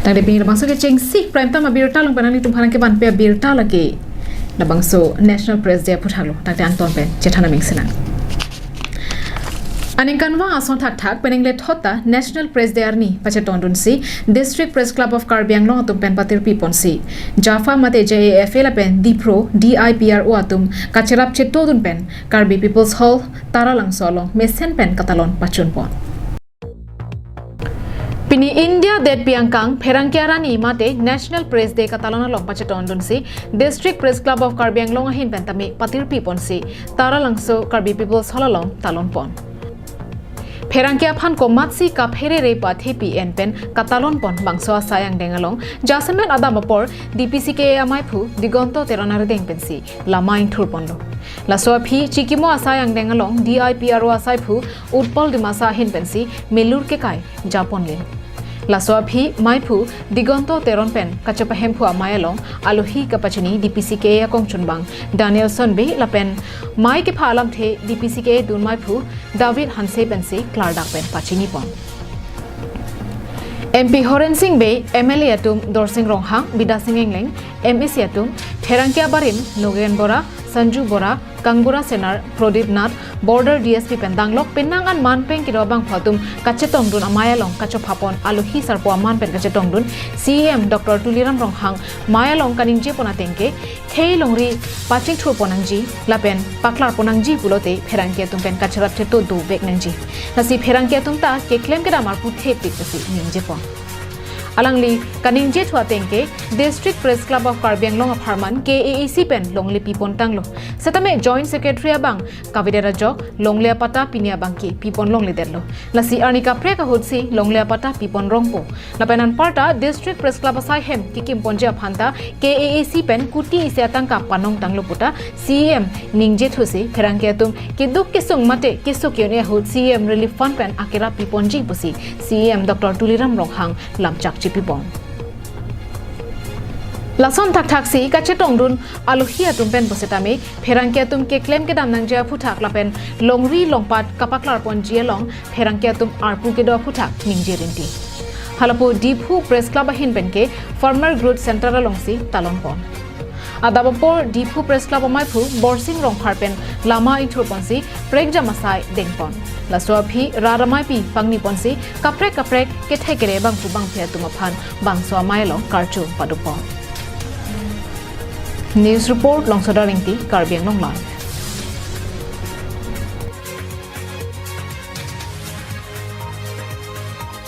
Tang de ping bangso ke cheng si prime time birta long panang ni tum Pherangke ban pe birta lagi na bangso national press day puthalo tang de anton pen chethana ming sinang Aninkanwa ason thak penengle thota National Press Day arni pache tondun si District Press Club of Karbi Anglong atum pen patir pipon si Jaffa mate JAFL la pen DPRO DIPRO atum kacherap cheto dun pen Karbi People's Hall taralang solong mesen pen katalon pachun pon Pini India det piangkang Pherangke arani mate National Press Day katalona long pache tondun si District Press Club of Karbi Anglong ahin pen tami patir pipon si taralang so Karbi People's Hall along talon pon Pherangke aphan ko matsi ka phere re pa thepi en pen katalon pon bangso sayang dengalong jasemen adam apor DPCK amai phu digonto teronar deng pensi lamain thur ponlo la so phi chikimo asayang dengalong DIPRO asai phu utpol dimasa hin pensi melur ke kai japon len la so phi mai phu digonto teron pen kachapahem phu amayalong alohi kapachini DPCK akong chunbang Daniel Sonbe la pen mai ke phalam the DPCK dun mai phu David Hanse pensi klardak pen pachini pon MP Horen Singh Be MLA atum Dorsing Ronghang Bida Singh Engleng MEC atum Pherangke barim Nogen Bora Sanju Bora Kangbura Senar Prodip Nath Border DSP Pendanglok Penangan Manpeng Kirobang Phatum Kachetong Dun Amayalong Kachopapon Alohi Sarpo Aman Pen Kachetong Dun CEM Dr Tuliram Ronghang Mayalong Kaningje Ponatengke khei longri pachingthur ponangji lapen paklar ponangji pulote Pherangke tum pen kacherap cheto do bek nangji nasi Pherangke tum ta ke claim ke damar puthe pikasi ningje pon alangli kaningje thwa tengke District Press Club of Karbi Anglong Aparman KAEC pen longli pipon tanglo setame Joint Secretary abang kavidera jok longlia pata pinia bangki pipon longli derlo lasi arnika preka hudsi longlia pata pipon rongpo lapenan parta District Press Club asai hem kikim ponje aphanta KAEC pen kuti ise atangka panong tanglo puta CEM ningje thusi Pherangke tum kiduk kisung mate kisuk yone hud CEM Relief Fund pen akira piponji pusi CEM Dr Tuliram Ronghang lamchak pipon Lason thak si kachetong dun alohi atum pen bosetame Pherangke atum ke claim ke dam nangja phuthak lapen longri longpat kapaklar pon jielong Pherangke atum arpu ke do phuthak ningje rinti halapu Diphu Press Club ahin penke Farmer Growth Center alongsi talon pon adabapor Diphu Press Club amai phu borsing rongkhar pen lama inthur ponsi prekja masai dengpon laswa phi raramai pi pangni ponsi kaprek ke thekere bang pu bang phia tumaphan bangso mailo karchu padupon News report Longsoda Ringti Karbi Anglong